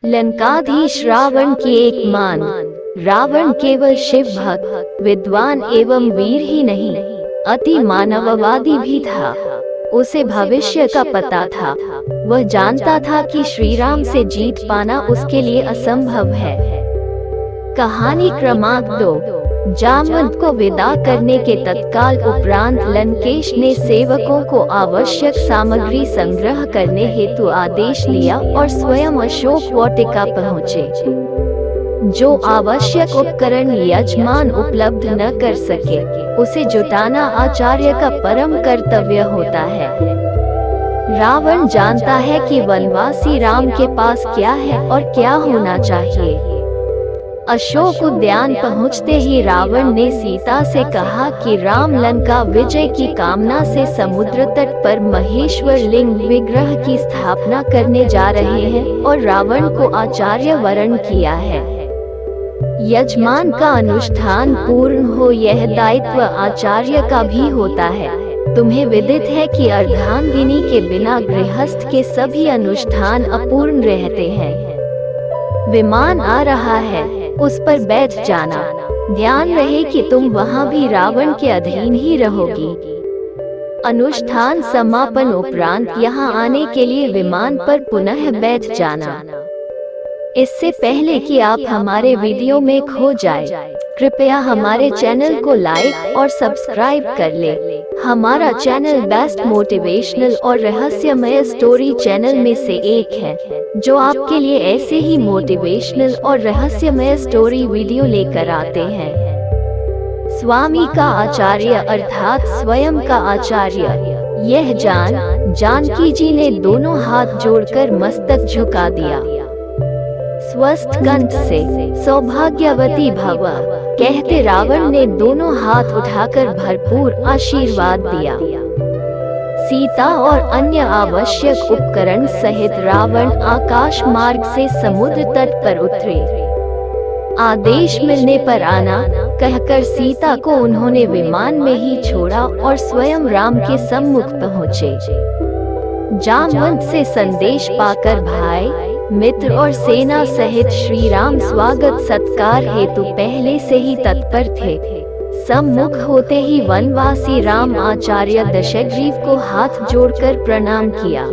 लंकाधीश रावण की एक मान। रावण केवल शिव भक्त, विद्वान एवं वीर ही नहीं, अति मानववादी भी था। उसे भविष्य का पता था। वह जानता था कि श्री राम से जीत पाना उसके लिए असंभव है। कहानी क्रमांक 2। जामवंत को विदा करने के तत्काल उपरांत लंकेश ने सेवकों को आवश्यक सामग्री संग्रह करने हेतु आदेश दिया और स्वयं अशोक वाटिका पहुँचे। जो आवश्यक उपकरण यजमान उपलब्ध न कर सके, उसे जुटाना आचार्य का परम कर्तव्य होता है। रावण जानता है कि वनवासी राम के पास क्या है और क्या होना चाहिए। अशोक उद्यान पहुंचते ही रावण ने सीता से कहा कि राम लंका विजय की कामना से समुद्र तट पर महेश्वर लिंग विग्रह की स्थापना करने जा रहे हैं और रावण को आचार्य वरण किया है। यजमान का अनुष्ठान पूर्ण हो, यह दायित्व आचार्य का भी होता है। तुम्हें विदित है कि अर्धांगिनी के बिना गृहस्थ के सभी अनुष्ठान अपूर्ण रहते हैं। विमान आ रहा है, उस पर बैठ जाना। ध्यान रहे कि तुम वहाँ भी रावण के अधीन ही रहोगी। अनुष्ठान समापन उपरांत यहाँ आने के लिए विमान पर पुनः बैठ जाना। इससे पहले कि आप हमारे वीडियो में खो जाए, कृपया हमारे चैनल को लाइक और सब्सक्राइब कर ले। हमारा चैनल बेस्ट मोटिवेशनल और रहस्यमय स्टोरी चैनल में से एक है, जो आपके लिए ऐसे ही मोटिवेशनल और रहस्यमय स्टोरी वीडियो लेकर आते हैं। स्वामी का आचार्य अर्थात स्वयं का आचार्य। यह जानकी जी ने दोनों हाथ जोड़कर मस्तक झुका दिया। स्वस्थ कंठ से सौभाग्यवती भव कहते रावण ने दोनों हाथ उठाकर भरपूर आशीर्वाद दिया। सीता और अन्य आवश्यक उपकरण सहित रावण आकाश मार्ग से समुद्र तट पर उतरे। आदेश मिलने पर आना कहकर सीता को उन्होंने विमान में ही छोड़ा और स्वयं राम के सम्मुख पहुँचे। जामवंत से संदेश पाकर भाई, मित्र और सेना सहित श्री राम स्वागत सत्कार हेतु पहले से ही तत्पर थे। सम्मुख होते ही वनवासी राम आचार्य दशग्रीव को हाथ जोड़कर प्रणाम किया।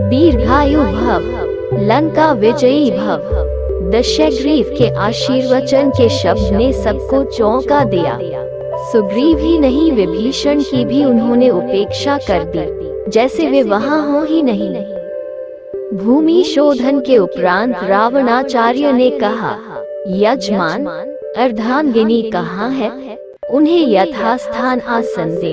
दीर्घायु भव, लंका विजयी भव। दशग्रीव के आशीर्वचन के शब्द ने सबको चौंका दिया। सुग्रीव ही नहीं, विभीषण की भी उन्होंने उपेक्षा कर दी, जैसे वे वहां हो ही नहीं। भूमि शोधन के उपरांत रावणाचार्य ने कहा, यजमान, अर्धांगिनी कहाँ है? उन्हें यथास्थान आसन दे।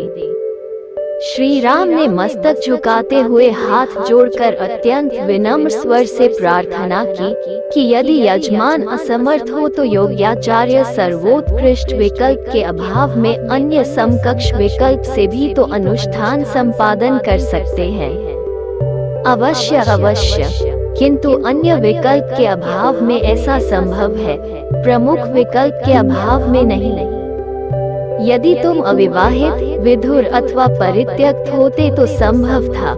श्री राम ने मस्तक झुकाते हुए हाथ जोड़कर अत्यंत विनम्र स्वर से प्रार्थना की कि यदि यजमान असमर्थ हो तो योग्याचार्य सर्वोत्कृष्ट विकल्प के अभाव में अन्य समकक्ष विकल्प से भी तो अनुष्ठान संपादन कर सकते हैं। अवश्य, किंतु अन्य विकल्प के अभाव में ऐसा संभव है, प्रमुख विकल्प के अभाव में नहीं। यदि तुम अविवाहित, विधुर अथवा परित्यक्त होते तो संभव था।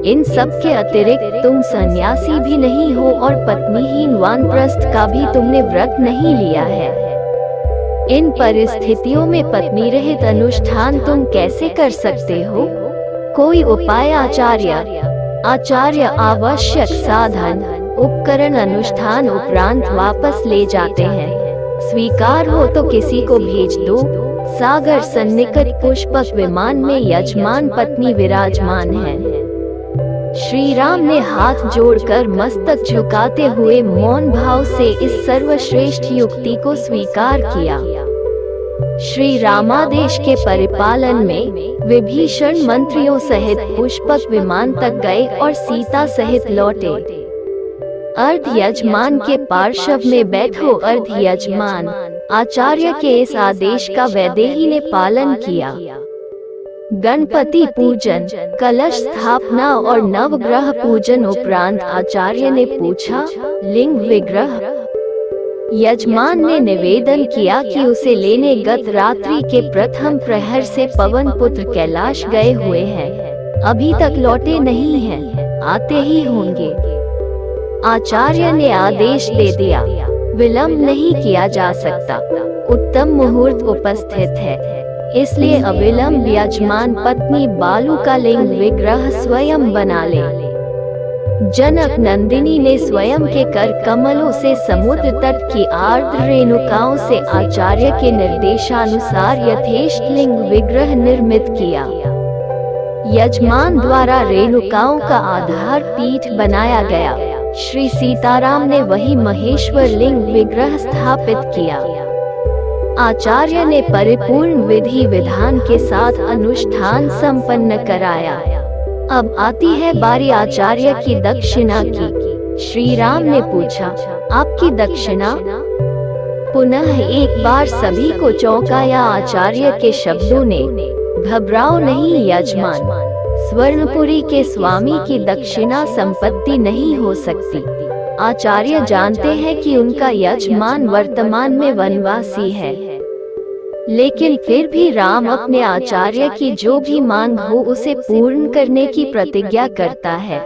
इन सब के अतिरिक्त तुम सन्यासी भी नहीं हो और पत्नीहीन वानप्रस्थ का भी तुमने व्रत नहीं लिया है। इन परिस्थितियों में पत्नी रहित अनुष्ठान तुम कैसे कर सकते हो? कोई उपाय आचार्य आवश्यक साधन, उपकरण अनुष्ठान उपरांत वापस ले जाते हैं। स्वीकार हो तो किसी को भेज दो। सागर सन्निकट पुष्पक विमान में यजमान पत्नी विराजमान है। श्री राम ने हाथ जोड़कर मस्तक झुकाते हुए मौन भाव से इस सर्वश्रेष्ठ युक्ति को स्वीकार किया। श्री रामादेश के परिपालन में विभीषण मंत्रियों सहित पुष्पक विमान तक गए और सीता सहित लौटे। अर्ध यजमान के पार्श्व में बैठो अर्ध यजमान। आचार्य के इस आदेश का वैदेही ने पालन किया। गणपति पूजन, कलश स्थापना और नवग्रह पूजन उपरांत आचार्य ने पूछा, लिंग विग्रह? यजमान ने निवेदन किया कि उसे लेने गत रात्रि के प्रथम प्रहर से पवन पुत्र कैलाश गए हुए हैं, अभी तक लौटे नहीं हैं, आते ही होंगे। आचार्य ने आदेश दे दिया, विलंब नहीं किया जा सकता। उत्तम मुहूर्त उपस्थित है, इसलिए अविलंब यजमान पत्नी बालू का लिंग विग्रह स्वयं बना ले। जनक नंदिनी ने स्वयं के कर कमलों से समुद्र तट की आर्द्र रेणुकाओं से आचार्य के निर्देशानुसार यथेष्ट लिंग विग्रह निर्मित किया। यजमान द्वारा रेणुकाओं का आधार पीठ बनाया गया। श्री सीताराम ने वही महेश्वर लिंग विग्रह स्थापित किया। आचार्य ने परिपूर्ण विधि विधान के साथ अनुष्ठान संपन्न कराया। अब आती है बारी आचार्य की दक्षिणा की। श्री राम ने पूछा, आपकी दक्षिणा? पुनः एक बार सभी को चौंकाया आचार्य के शब्दों ने। घबराओ नहीं यजमान, स्वर्णपुरी के स्वामी की दक्षिणा संपत्ति नहीं हो सकती। आचार्य जानते हैं कि उनका यजमान वर्तमान में वनवासी है, लेकिन फिर भी राम अपने आचार्य की जो भी मांग हो उसे पूर्ण करने की प्रतिज्ञा करता है।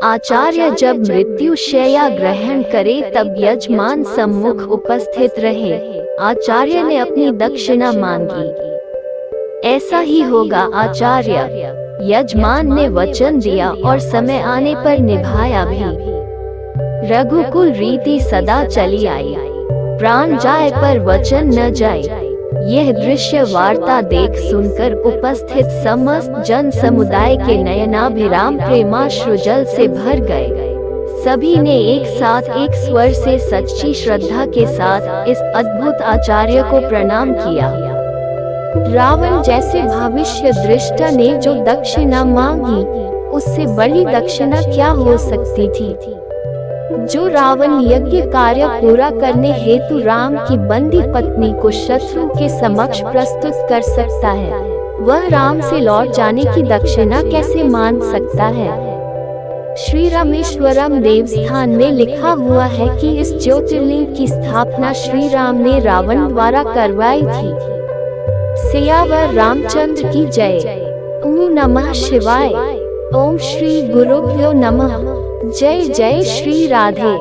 आचार्य जब मृत्युशैया ग्रहण करे तब यजमान सम्मुख उपस्थित रहे। आचार्य ने अपनी दक्षिणा मांगी। ऐसा ही होगा आचार्य, यजमान ने वचन दिया और समय आने पर निभाया भी। रघुकुल रीति सदा चली आई, प्राण जाए पर वचन न जाए। यह दृश्य वार्ता देख सुनकर उपस्थित समस्त जन समुदाय के नयनाभिराम प्रेमाश्रु जल से भर गए। सभी ने एक साथ एक स्वर से सच्ची श्रद्धा के साथ इस अद्भुत आचार्य को प्रणाम किया। रावण जैसे भविष्य दृष्टा ने जो दक्षिणा मांगी, उससे बड़ी दक्षिणा क्या हो सकती थी। जो रावण यज्ञ कार्य पूरा करने हेतु राम की बंदी पत्नी को शत्रु के समक्ष प्रस्तुत कर सकता है, वह राम से लौट जाने की दक्षिणा कैसे मान सकता है। श्री रामेश्वरम देवस्थान में लिखा हुआ है कि इस ज्योतिर्लिंग की स्थापना श्री राम ने रावण द्वारा करवाई थी। सियावर रामचंद्र की जय। ओम नमः शिवाय। ओम श्री गुरुभ्यो नमः। जय जय श्री राधे।